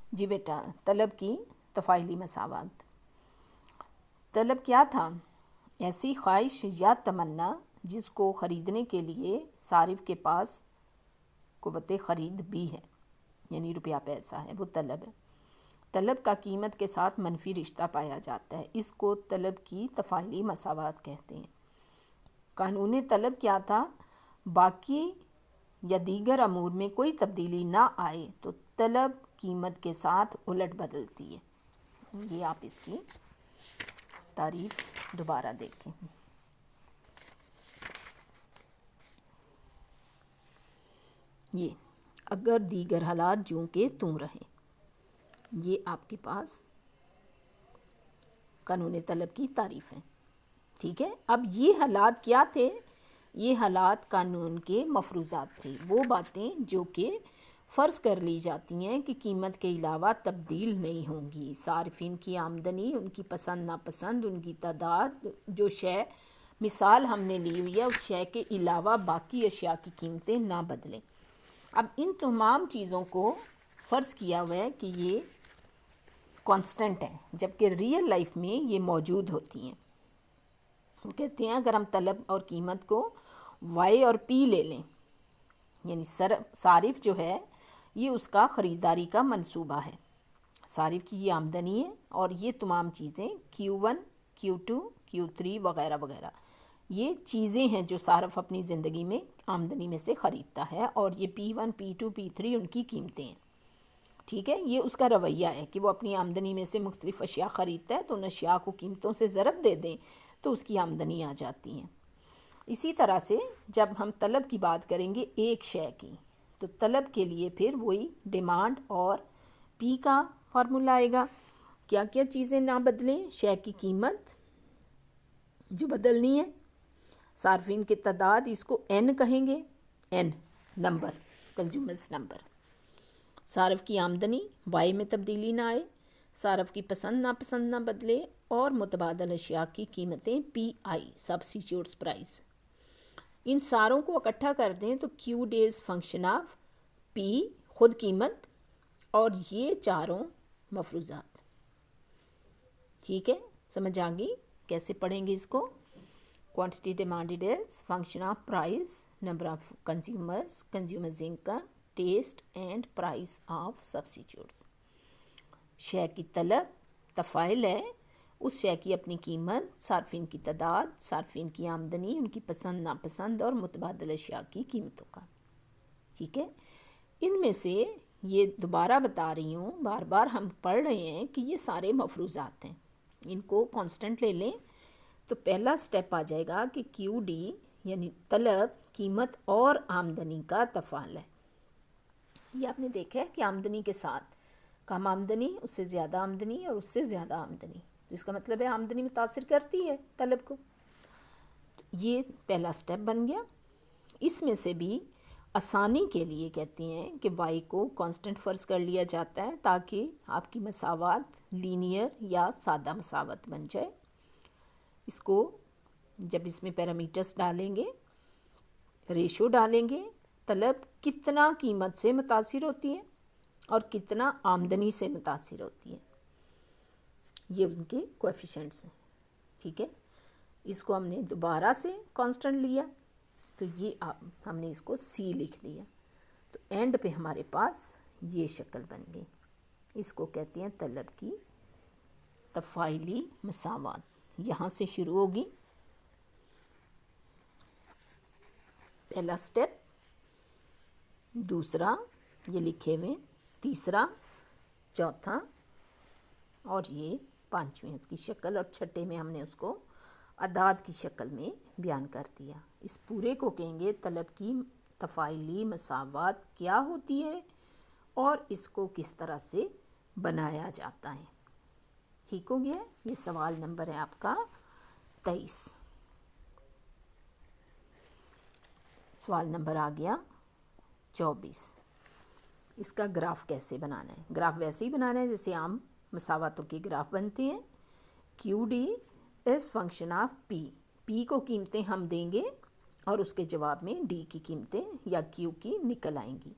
جی بیٹا، طلب کی تفاعلی مساوات۔ طلب کیا تھا؟ ایسی خواہش یا تمنا جس کو خریدنے کے لیے صارف کے پاس قوت خرید بھی ہے، یعنی روپیہ پیسہ ہے، وہ طلب ہے۔ طلب کا قیمت کے ساتھ منفی رشتہ پایا جاتا ہے، اس کو طلب کی تفاعلی مساوات کہتے ہیں۔ قانون طلب کیا تھا؟ باقی یا دیگر امور میں کوئی تبدیلی نہ آئے تو طلب قیمت کے ساتھ الٹ بدلتی ہے۔ یہ آپ اس کی تعریف دوبارہ دیکھیں۔ یہ اگر دیگر حالات جوں کہ توں رہیں، یہ آپ کے پاس قانون طلب کی تعریف ہے، ٹھیک ہے۔ اب یہ حالات کیا تھے؟ یہ حالات قانون کے مفروضات تھے، وہ باتیں جو کہ فرض کر لی جاتی ہیں کہ قیمت کے علاوہ تبدیل نہیں ہوں گی۔ صارفین کی آمدنی، ان کی پسند ناپسند، ان کی تعداد، جو شے مثال ہم نے لی ہوئی ہے اس شے کے علاوہ باقی اشیاء کی قیمتیں نہ بدلیں۔ اب ان تمام چیزوں کو فرض کیا ہوا ہے کہ یہ کانسٹنٹ ہیں، جبکہ ریئل لائف میں یہ موجود ہوتی ہیں۔ وہ کہتے ہیں اگر ہم طلب اور قیمت کو وائی اور پی لے لیں، یعنی صارف جو ہے یہ اس کا خریداری کا منصوبہ ہے، صارف کی یہ آمدنی ہے، اور یہ تمام چیزیں Q1 Q2 Q3 وغیرہ وغیرہ یہ چیزیں ہیں جو صارف اپنی زندگی میں آمدنی میں سے خریدتا ہے، اور یہ P1 P2 P3 ان کی قیمتیں ہیں، ٹھیک ہے۔ یہ اس کا رویہ ہے کہ وہ اپنی آمدنی میں سے مختلف اشیاء خریدتا ہے، تو ان اشیاء کو قیمتوں سے ضرب دے دیں تو اس کی آمدنی آ جاتی ہیں۔ اسی طرح سے جب ہم طلب کی بات کریں گے ایک شے کی، تو طلب کے لیے پھر وہی ڈیمانڈ اور پی کا فارمولہ آئے گا۔ کیا کیا چیزیں نہ بدلیں؟ شے کی قیمت جو بدلنی ہے، صارفین کی تعداد، اس کو n کہیں گے، n نمبر، کنزیومرز نمبر۔ صارف کی آمدنی، y میں تبدیلی نہ آئے، صارف کی پسند ناپسند نہ بدلے، اور متبادل اشیاء کی قیمتیں PI سبسٹیٹیوٹس پرائس۔ ان ساروں کو اکٹھا کر دیں تو Q ڈیز فنکشن آف P خود قیمت اور یہ چاروں مفروضات، ٹھیک ہے۔ سمجھ آ گئی؟ کیسے پڑھیں گے اس کو؟ Quantity demanded is function of price, number of consumers, consumers income, taste and price of substitutes. شے کی طلب تفاعل ہے اس شے کی اپنی قیمت، صارفین کی تعداد، صارفین کی آمدنی، ان کی پسند ناپسند اور متبادل اشیاء کی قیمتوں کا، ٹھیک ہے۔ ان میں سے یہ دوبارہ بتا رہی ہوں، بار بار ہم پڑھ رہے ہیں کہ یہ سارے مفروضات ہیں، ان کو کانسٹنٹ لے لیں تو پہلا سٹیپ آ جائے گا کہ QD یعنی طلب، قیمت اور آمدنی کا تفاعل ہے۔ یہ آپ نے دیکھا ہے کہ آمدنی کے ساتھ کم آمدنی، اس سے زیادہ آمدنی، اور اس سے زیادہ آمدنی، تو اس کا مطلب ہے آمدنی متاثر کرتی ہے طلب کو۔ یہ پہلا سٹیپ بن گیا۔ اس میں سے بھی آسانی کے لیے کہتے ہیں کہ وائی کو کانسٹنٹ فرض کر لیا جاتا ہے تاکہ آپ کی مساوات لینئر یا سادہ مساوات بن جائے۔ اس کو جب اس میں پیرامیٹرز ڈالیں گے، ریشو ڈالیں گے، طلب کتنا قیمت سے متاثر ہوتی ہے اور کتنا آمدنی سے متاثر ہوتی ہے، یہ ان کے کویفیشنٹس ہیں، ٹھیک ہے۔ اس کو ہم نے دوبارہ سے کانسٹنٹ لیا تو یہ ہم نے اس کو C لکھ دیا، تو اینڈ پہ ہمارے پاس یہ شکل بن گئی۔ اس کو کہتے ہیں طلب کی تفاعلی مساوات۔ یہاں سے شروع ہوگی پہلا سٹیپ، دوسرا یہ لکھے ہوئے، تیسرا، چوتھا، اور یہ پانچویں اس کی شکل، اور چھٹے میں ہم نے اس کو اعداد کی شکل میں بیان کر دیا۔ اس پورے کو کہیں گے طلب کی تفاعلی مساوات کیا ہوتی ہے اور اس کو کس طرح سے بنایا جاتا ہے، ٹھیک ہو گیا؟ یہ سوال نمبر ہے آپ کا 23۔ سوال نمبر آ گیا 24۔ اس کا گراف کیسے بنانا ہے؟ گراف ویسے ہی بنانا ہے جیسے عام مساواتوں کے گراف بنتے ہیں۔ QD is function of P کو قیمتیں ہم دیں گے اور اس کے جواب میں D کی قیمتیں یا Q کی نکل آئیں گی۔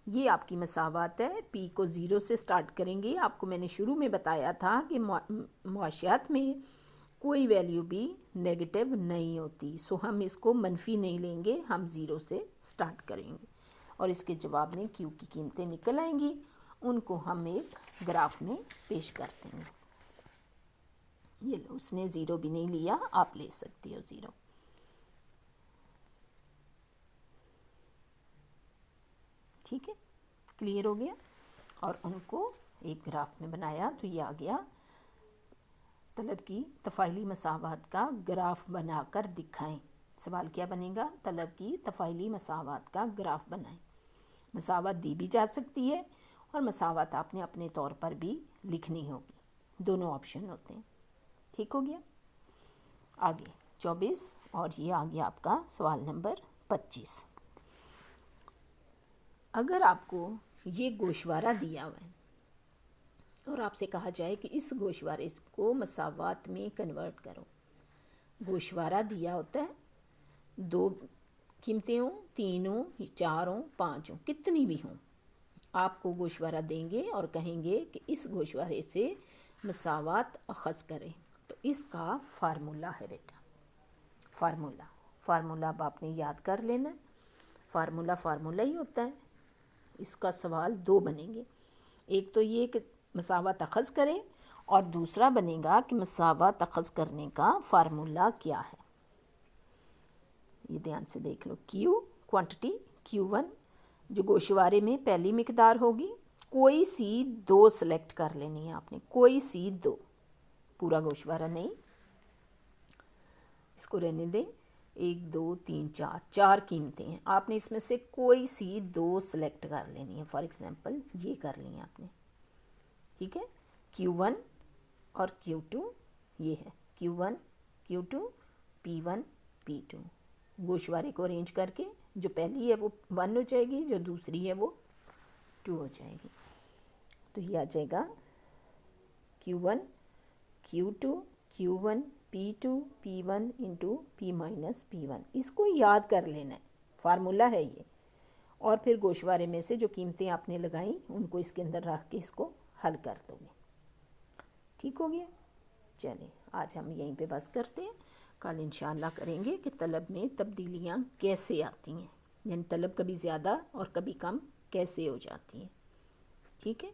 یہ آپ کی مساوات ہے. پی کو 0 سے سٹارٹ کریں گے. آپ کو میں نے شروع میں بتایا تھا کہ معاشیات میں کوئی ویلیو بھی نیگیٹو نہیں ہوتی، سو ہم اس کو منفی نہیں لیں گے، ہم 0 سے سٹارٹ کریں گے اور اس کے جواب میں کیو کی قیمتیں نکل آئیں گی. ان کو ہم ایک گراف میں پیش کر دیں گے. یہ لو، اس نے 0 بھی نہیں لیا، آپ لے سکتی ہو 0. ٹھیک ہے، کلیئر ہو گیا. اور ان کو ایک گراف میں بنایا تو یہ آ گیا طلب کی تفاعلی مساوات کا گراف بنا کر دکھائیں. سوال کیا بنے گا؟ طلب کی تفاعلی مساوات کا گراف بنائیں. مساوات دی بھی جا سکتی ہے اور مساوات آپ نے اپنے طور پر بھی لکھنی ہوگی، دونوں آپشن ہوتے ہیں. ٹھیک ہو گیا. آگے 24 اور یہ آ گیا آپ کا سوال نمبر 25. اگر آپ کو یہ گوشوارہ دیا ہوا ہے اور آپ سے کہا جائے کہ اس گوشوارے کو مساوات میں کنورٹ کرو. گوشوارہ دیا ہوتا ہے، 2 قیمتیں ہوں، 3 ہوں، 4 ہوں، 5 ہوں، کتنی بھی ہوں، آپ کو گوشوارہ دیں گے اور کہیں گے کہ اس گوشوارے سے مساوات اخذ کریں. تو اس کا فارمولہ ہے بیٹا، فارمولہ اب آپ نے یاد کر لینا. فارمولہ ہی ہوتا ہے. اس کا سوال 2 بنیں گے. ایک تو یہ کہ مساوات اخذ کریں اور دوسرا بنے گا کہ مساوات اخذ کرنے کا فارمولہ کیا ہے. یہ دھیان سے دیکھ لو. کیو کوانٹٹی Q1 جو گوشوارے میں پہلی مقدار ہوگی، کوئی سی 2 سلیکٹ کر لینی ہے آپ نے، کوئی سی 2، پورا گوشوارہ نہیں. اس کو رہنے دیں. 1 2 3 4 4 قیمتیں ہیں، آپ نے اس میں سے کوئی سی 2 سلیکٹ کر لینی ہے. فار ایگزامپل یہ کر لی ہیں آپ نے. ٹھیک ہے. Q1 اور Q2 یہ ہے. Q1 Q2 P1 P2. گوشوارے کو ارینج کر کے جو پہلی ہے وہ 1 ہو جائے گی، جو دوسری ہے وہ 2 ہو جائے گی. تو یہ آ جائے گا Q1 Q2 Q1 P2 P1 into P minus P1. اس کو یاد کر لینا ہے، فارمولہ ہے یہ. اور پھر گوشوارے میں سے جو قیمتیں آپ نے لگائیں ان کو اس کے اندر رکھ کے اس کو حل کر دو گے. ٹھیک ہو گیا. چلیں آج ہم یہیں پہ بس کرتے ہیں. کل انشاءاللہ کریں گے کہ طلب میں تبدیلیاں کیسے آتی ہیں، یعنی طلب کبھی زیادہ اور کبھی کم کیسے ہو جاتی ہیں. ٹھیک ہے.